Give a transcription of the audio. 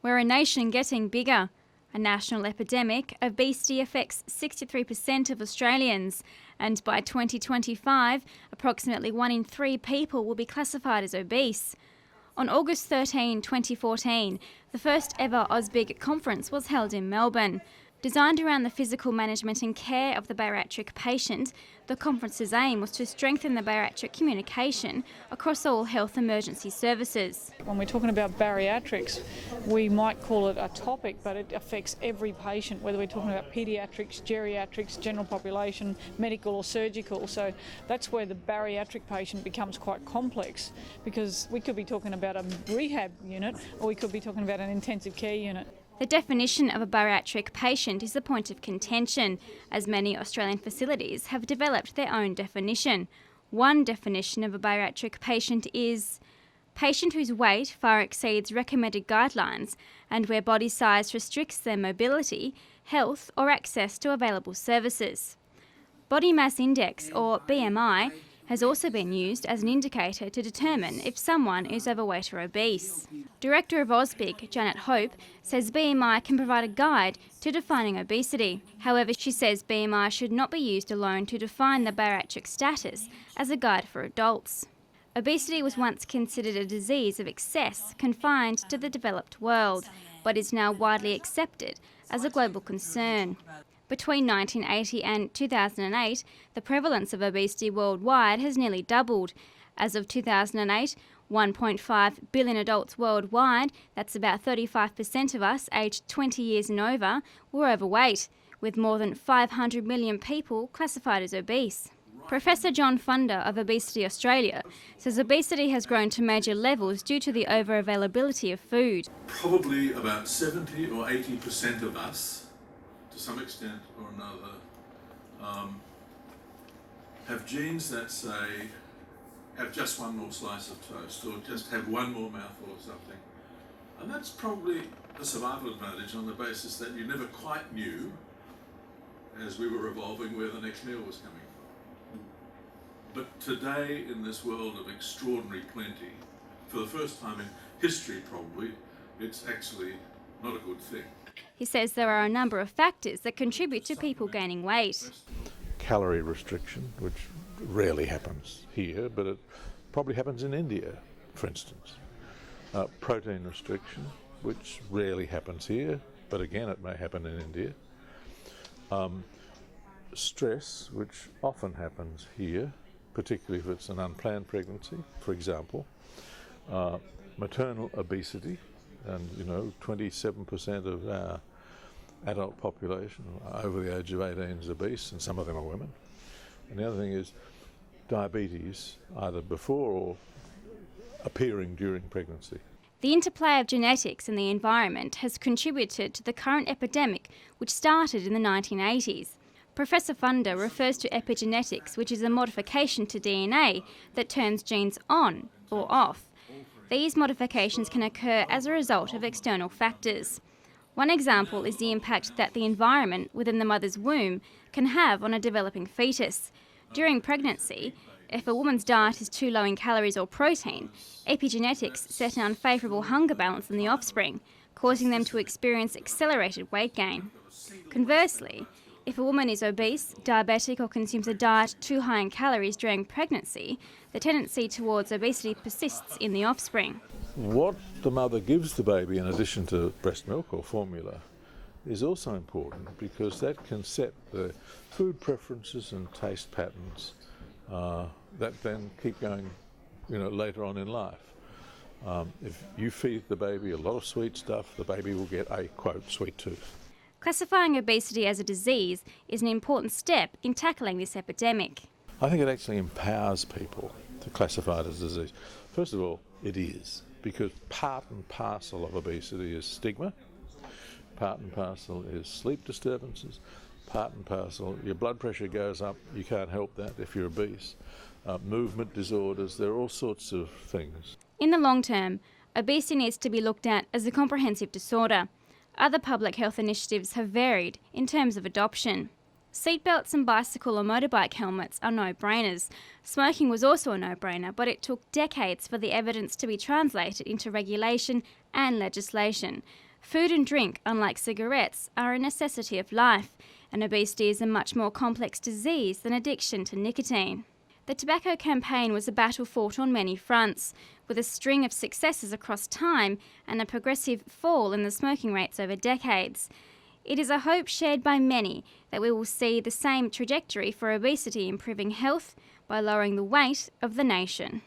We're a nation getting bigger. A national epidemic, obesity affects 63% of Australians, and by 2025, approximately 1 in 3 people will be classified as obese. On August 13, 2014, the first ever AusBIG Conference was held in Melbourne. Designed around the physical management and care of the bariatric patient, the conference's aim was to strengthen the bariatric communication across all health emergency services. When we're talking about bariatrics, we might call it a topic, but it affects every patient, whether we're talking about paediatrics, geriatrics, general population, medical or surgical. So that's where the bariatric patient becomes quite complex, because we could be talking about a rehab unit or we could be talking about an intensive care unit. The definition of a bariatric patient is a point of contention, as many Australian facilities have developed their own definition. One definition of a bariatric patient is patient whose weight far exceeds recommended guidelines and where body size restricts their mobility, health or access to available services. Body mass index, or BMI, has also been used as an indicator to determine if someone is overweight or obese. Director of AusBIG, Janet Hope, says BMI can provide a guide to defining obesity. However, she says BMI should not be used alone to define the bariatric status as a guide for adults. Obesity was once considered a disease of excess confined to the developed world, but is now widely accepted as a global concern. Between 1980 and 2008, the prevalence of obesity worldwide has nearly doubled. As of 2008, 1.5 billion adults worldwide, that's about 35% of us aged 20 years and over, were overweight, with more than 500 million people classified as obese. Professor John Funder of Obesity Australia says obesity has grown to major levels due to the over-availability of food. Probably about 70 or 80% of us, to some extent or another, have genes that say, have just one more slice of toast or just have one more mouthful of something. And that's probably a survival advantage on the basis that you never quite knew, as we were evolving, where the next meal was coming from. But today, in this world of extraordinary plenty, for the first time in history probably, it's actually not a good thing. He says there are a number of factors that contribute to people gaining weight. Calorie restriction, which rarely happens here, but it probably happens in India, for instance. Protein restriction, which rarely happens here, but again it may happen in India. Stress, which often happens here, particularly if it's an unplanned pregnancy, for example. Maternal obesity, and 27% of our adult population over the age of 18 is obese, and some of them are women. And the other thing is diabetes, either before or appearing during pregnancy. The interplay of genetics and the environment has contributed to the current epidemic, which started in the 1980s. Professor Funder refers to epigenetics, which is a modification to DNA that turns genes on or off. These modifications can occur as a result of external factors. One example is the impact that the environment within the mother's womb can have on a developing fetus. During pregnancy, if a woman's diet is too low in calories or protein, epigenetics set an unfavourable hunger balance in the offspring, causing them to experience accelerated weight gain. Conversely, if a woman is obese, diabetic or consumes a diet too high in calories during pregnancy, the tendency towards obesity persists in the offspring. What the mother gives the baby in addition to breast milk or formula is also important, because that can set the food preferences and taste patterns that then keep going later on in life. If you feed the baby a lot of sweet stuff, the baby will get a, quote, sweet tooth. Classifying obesity as a disease is an important step in tackling this epidemic. I think it actually empowers people to classify it as a disease. First of all, it is, because part and parcel of obesity is stigma, part and parcel is sleep disturbances, part and parcel, your blood pressure goes up, you can't help that if you're obese, movement disorders, there are all sorts of things. In the long term, obesity needs to be looked at as a comprehensive disorder. Other public health initiatives have varied in terms of adoption. Seatbelts and bicycle or motorbike helmets are no-brainers. Smoking was also a no-brainer, but it took decades for the evidence to be translated into regulation and legislation. Food and drink, unlike cigarettes, are a necessity of life, and obesity is a much more complex disease than addiction to nicotine. The tobacco campaign was a battle fought on many fronts, with a string of successes across time and a progressive fall in the smoking rates over decades. It is a hope shared by many that we will see the same trajectory for obesity improving health by lowering the weight of the nation.